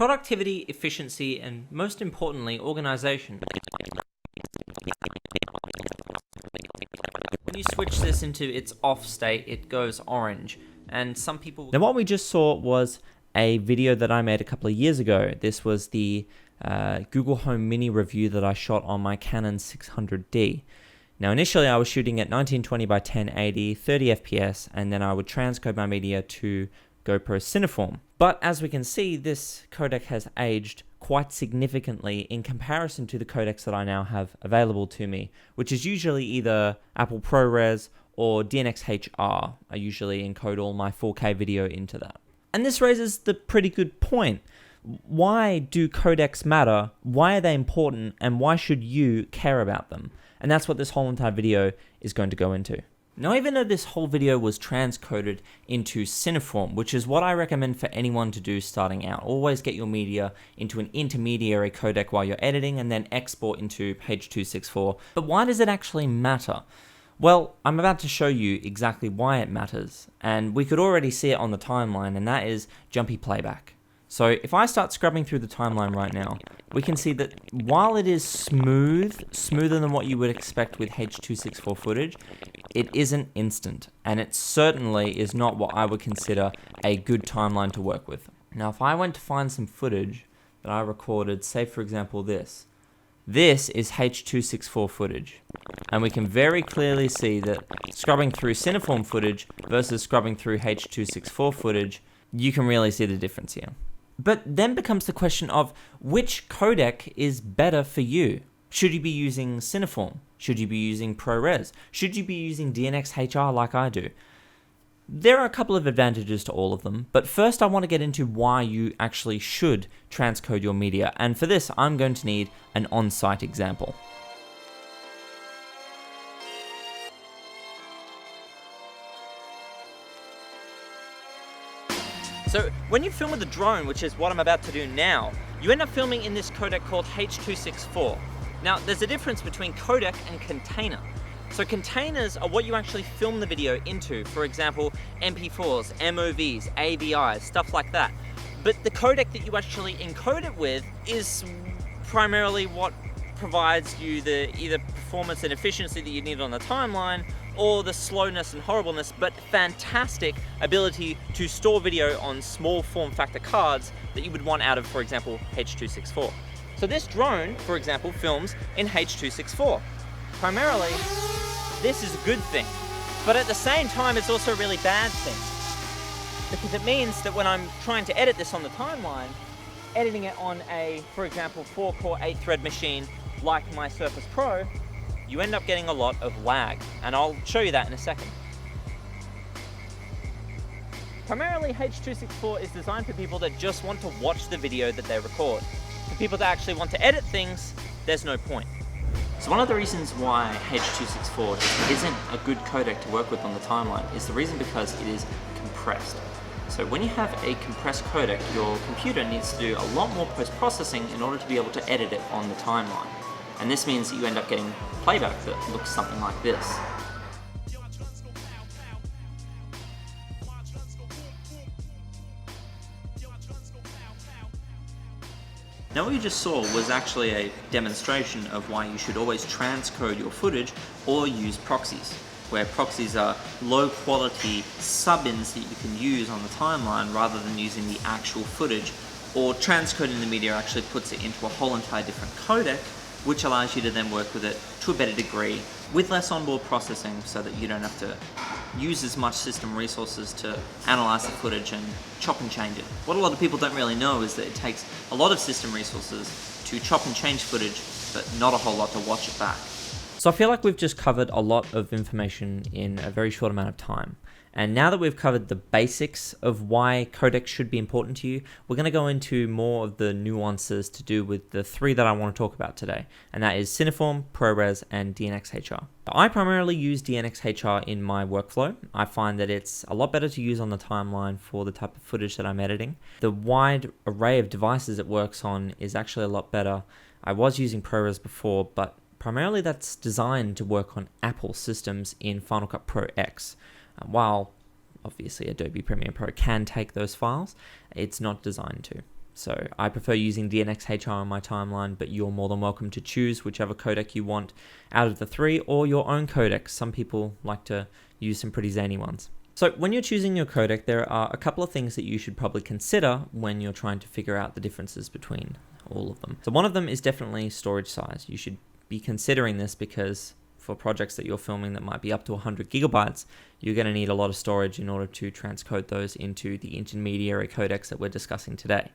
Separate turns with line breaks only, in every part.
Productivity, efficiency, and most importantly, organization. When you switch this into its off state, it goes orange. And some people... Now what we just saw was a video that I made a couple of years ago. This was the Google Home Mini review that I shot on my Canon 600D. Now initially I was shooting at 1920 by 1080, 30 FPS, and then I would transcode my media to GoPro Cineform. But as we can see, this codec has aged quite significantly in comparison to the codecs that I now have available to me, which is usually either Apple ProRes or DNxHR. I usually encode all my 4K video into that. And this raises the pretty good point. Why do codecs matter? Why are they important? And why should you care about them? And that's what this whole entire video is going to go into. Now, even though this whole video was transcoded into Cineform, which is what I recommend for anyone to do starting out, always get your media into an intermediary codec while you're editing and then export into H.264. But why does it actually matter? Well, I'm about to show you exactly why it matters, and we could already see it on the timeline, and that is jumpy playback. So if I start scrubbing through the timeline right now, we can see that while it is smoother than what you would expect with H.264 footage, it isn't instant, and it certainly is not what I would consider a good timeline to work with. Now, if I went to find some footage that I recorded, say for example this is H.264 footage, and we can very clearly see that scrubbing through Cineform footage versus scrubbing through H.264 footage, you can really see the difference here. But then becomes the question of which codec is better for you. Should you be using Cineform? Should you be using ProRes? Should you be using DNxHR like I do? There are a couple of advantages to all of them, but first I want to get into why you actually should transcode your media, and for this I'm going to need an on-site example. So when you film with a drone, which is what I'm about to do now, you end up filming in this codec called H.264. Now there's a difference between codec and container. So containers are what you actually film the video into, for example, MP4s, MOVs, AVIs, stuff like that. But the codec that you actually encode it with is primarily what provides you the either performance and efficiency that you need on the timeline, or the slowness and horribleness, but fantastic ability to store video on small form factor cards that you would want out of, for example, H.264. So this drone, for example, films in H.264. Primarily, this is a good thing, but at the same time, it's also a really bad thing, because it means that when I'm trying to edit this on the timeline, editing it on a, for example, 4-core 8-thread machine like my Surface Pro, you end up getting a lot of lag, and I'll show you that in a second. Primarily, H.264 is designed for people that just want to watch the video that they record. For people that actually want to edit things, there's no point. So one of the reasons why H.264 just isn't a good codec to work with on the timeline is the reason because it is compressed. So when you have a compressed codec, your computer needs to do a lot more post-processing in order to be able to edit it on the timeline. And this means that you end up getting playback that looks something like this. Now what you just saw was actually a demonstration of why you should always transcode your footage or use proxies, where proxies are low quality sub-ins that you can use on the timeline rather than using the actual footage, or transcoding the media actually puts it into a whole entire different codec, which allows you to then work with it to a better degree with less onboard processing so that you don't have to use as much system resources to analyze the footage and chop and change it. What a lot of people don't really know is that it takes a lot of system resources to chop and change footage, but not a whole lot to watch it back. So I feel like we've just covered a lot of information in a very short amount of time. And now that we've covered the basics of why codecs should be important to you, we're going to go into more of the nuances to do with the three that I want to talk about today. And that is Cineform, ProRes, and DNxHR. I primarily use DNxHR in my workflow. I find that it's a lot better to use on the timeline for the type of footage that I'm editing. The wide array of devices it works on is actually a lot better. I was using ProRes before, but primarily that's designed to work on Apple systems in Final Cut Pro X. While obviously Adobe Premiere Pro can take those files, it's not designed to. So I prefer using DNxHR on my timeline, but you're more than welcome to choose whichever codec you want out of the three, or your own codec. Some people like to use some pretty zany ones. So when you're choosing your codec, there are a couple of things that you should probably consider when you're trying to figure out the differences between all of them. So one of them is definitely storage size. You should be considering this because for projects that you're filming that might be up to 100 gigabytes, you're going to need a lot of storage in order to transcode those into the intermediary codecs that we're discussing today.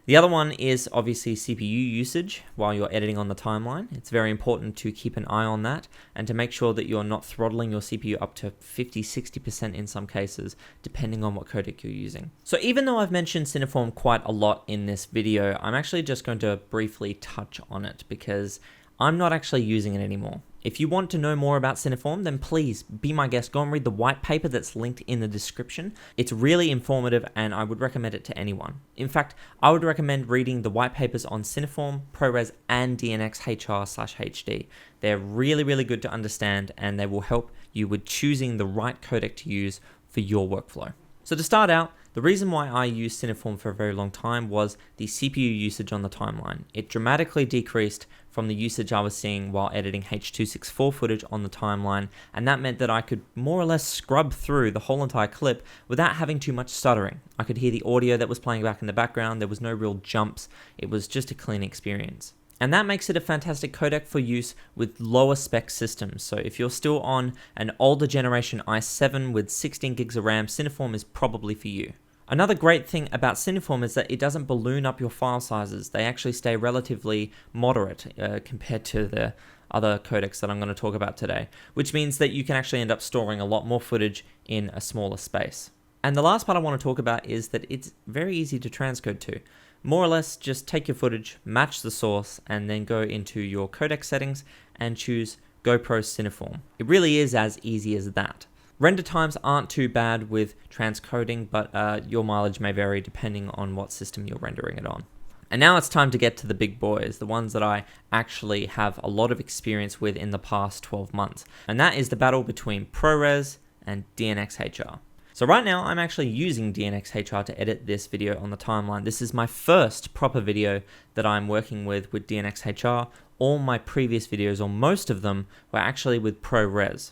The other one is obviously CPU usage while you're editing on the timeline. It's very important to keep an eye on that and to make sure that you're not throttling your CPU up to 50-60% in some cases, depending on what codec you're using. So even though I've mentioned Cineform quite a lot in this video, I'm actually just going to briefly touch on it because I'm not actually using it anymore. If you want to know more about Cineform, then please be my guest. Go and read the white paper that's linked in the description. It's really informative and I would recommend it to anyone. In fact, I would recommend reading the white papers on Cineform, ProRes, and DNxHR/HD. They're really, really good to understand and they will help you with choosing the right codec to use for your workflow. So to start out, the reason why I used Cineform for a very long time was the CPU usage on the timeline. It dramatically decreased from the usage I was seeing while editing H.264 footage on the timeline, and that meant that I could more or less scrub through the whole entire clip without having too much stuttering. I could hear the audio that was playing back in the background, there was no real jumps, it was just a clean experience. And that makes it a fantastic codec for use with lower spec systems. So if you're still on an older generation i7 with 16 gigs of RAM, Cineform is probably for you. Another great thing about Cineform is that it doesn't balloon up your file sizes. They actually stay relatively moderate compared to the other codecs that I'm going to talk about today, which means that you can actually end up storing a lot more footage in a smaller space. And the last part I want to talk about is that it's very easy to transcode to. More or less, just take your footage, match the source, and then go into your codec settings and choose GoPro Cineform. It really is as easy as that. Render times aren't too bad with transcoding, but your mileage may vary depending on what system you're rendering it on. And now it's time to get to the big boys, the ones that I actually have a lot of experience with in the past 12 months. And that is the battle between ProRes and DNxHR. So right now I'm actually using DNxHR to edit this video on the timeline. This is my first proper video that I'm working with DNxHR. All my previous videos, or most of them, were actually with ProRes.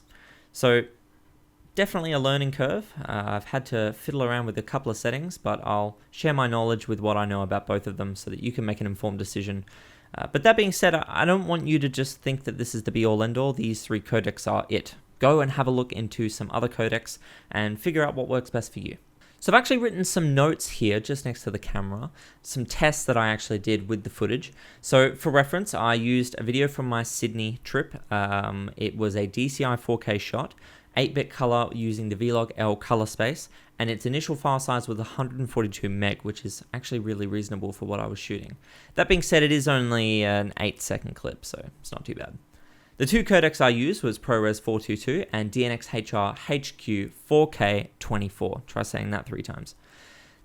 So definitely a learning curve. I've had to fiddle around with a couple of settings, but I'll share my knowledge with what I know about both of them so that you can make an informed decision. But that being said, I don't want you to just think that this is the be-all end-all. These three codecs are it. Go and have a look into some other codecs and figure out what works best for you. So I've actually written some notes here just next to the camera, some tests that I actually did with the footage. So for reference, I used a video from my Sydney trip. It was a DCI 4K shot, 8-bit color using the Vlog-L color space, and its initial file size was 142 meg, which is actually really reasonable for what I was shooting. That being said, it is only an 8-second clip, so it's not too bad. The two codecs I used was ProRes 422 and DNxHR HQ 4K24. Try saying that 3 times.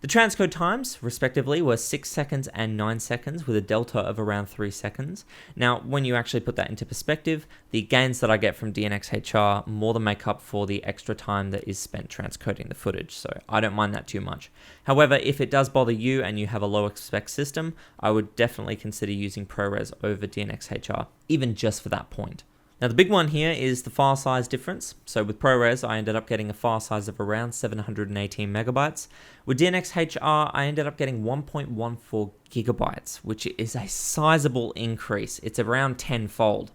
The transcode times, respectively, were 6 seconds and 9 seconds with a delta of around 3 seconds. Now, when you actually put that into perspective, the gains that I get from DNxHR more than make up for the extra time that is spent transcoding the footage, so I don't mind that too much. However, if it does bother you and you have a lower spec system, I would definitely consider using ProRes over DNxHR, even just for that point. Now the big one here is the file size difference. So with ProRes, I ended up getting a file size of around 718 megabytes. With DNxHR, I ended up getting 1.14 gigabytes, which is a sizable increase. It's around 10-fold.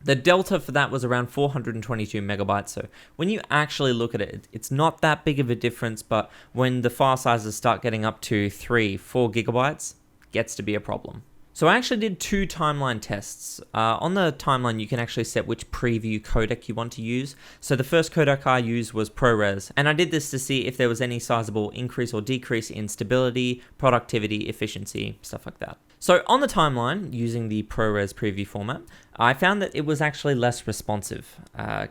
The delta for that was around 422 megabytes. So when you actually look at it, it's not that big of a difference, but when the file sizes start getting up to 3-4 gigabytes, it gets to be a problem. So I actually did 2 timeline tests. On the timeline, you can actually set which preview codec you want to use. So the first codec I used was ProRes, and I did this to see if there was any sizable increase or decrease in stability, productivity, efficiency, stuff like that. So on the timeline, using the ProRes preview format, I found that it was actually less responsive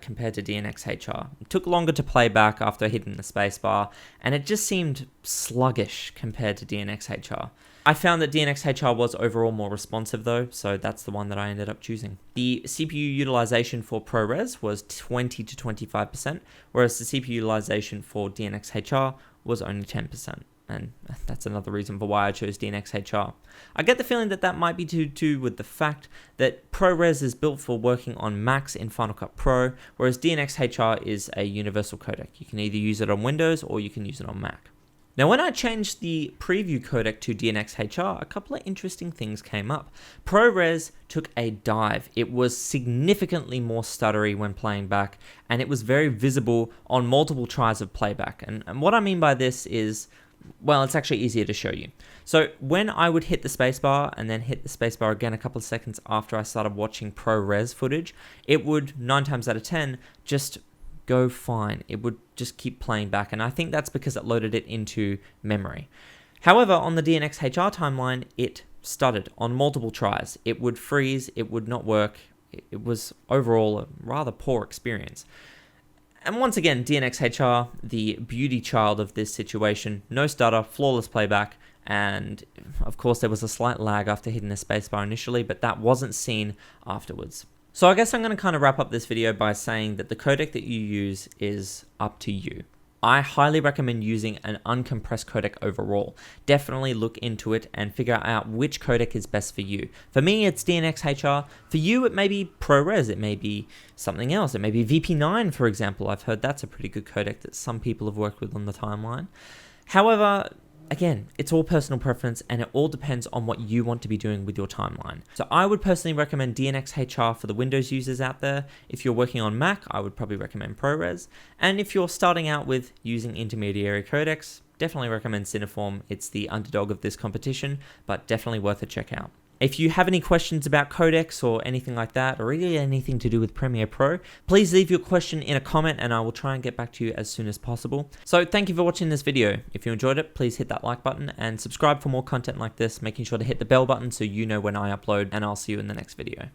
compared to DNxHR. It took longer to play back after hitting the spacebar, and it just seemed sluggish compared to DNxHR. I found that DNxHR was overall more responsive though, so that's the one that I ended up choosing. The CPU utilization for ProRes was 20 to 25%, whereas the CPU utilization for DNxHR was only 10%. and that's another reason for why I chose DNX HR. I get the feeling that that might be to do with the fact that ProRes is built for working on Macs in Final Cut Pro, whereas DNX HR is a universal codec. You can either use it on Windows or you can use it on Mac. Now, when I changed the preview codec to DNX HR, a couple of interesting things came up. ProRes took a dive. It was significantly more stuttery when playing back, and it was very visible on multiple tries of playback. And what I mean by this is, well, it's actually easier to show you. So when I would hit the spacebar and then hit the spacebar again a couple of seconds after I started watching ProRes footage, it would 9 times out of 10 just go fine. It would just keep playing back, and I think that's because it loaded it into memory. However, on the DNX HR timeline, it stuttered on multiple tries. It would freeze, it would not work. It was overall a rather poor experience. And once again, DNX HR, the beauty child of this situation, no stutter, flawless playback, and of course there was a slight lag after hitting the spacebar initially, but that wasn't seen afterwards. So I guess I'm going to kind of wrap up this video by saying that the codec that you use is up to you. I highly recommend using an uncompressed codec overall. Definitely look into it and figure out which codec is best for you. For me, it's DNX HR. For you, it may be ProRes. It may be something else. It may be VP9, for example. I've heard that's a pretty good codec that some people have worked with on the timeline. However, again, it's all personal preference, and it all depends on what you want to be doing with your timeline. So I would personally recommend DNX HR for the Windows users out there. If you're working on Mac, I would probably recommend ProRes. And if you're starting out with using intermediary codecs, definitely recommend Cineform. It's the underdog of this competition, but definitely worth a check out. If you have any questions about codecs or anything like that, or really anything to do with Premiere Pro, please leave your question in a comment and I will try and get back to you as soon as possible. So thank you for watching this video. If you enjoyed it, please hit that like button and subscribe for more content like this, making sure to hit the bell button so you know when I upload, and I'll see you in the next video.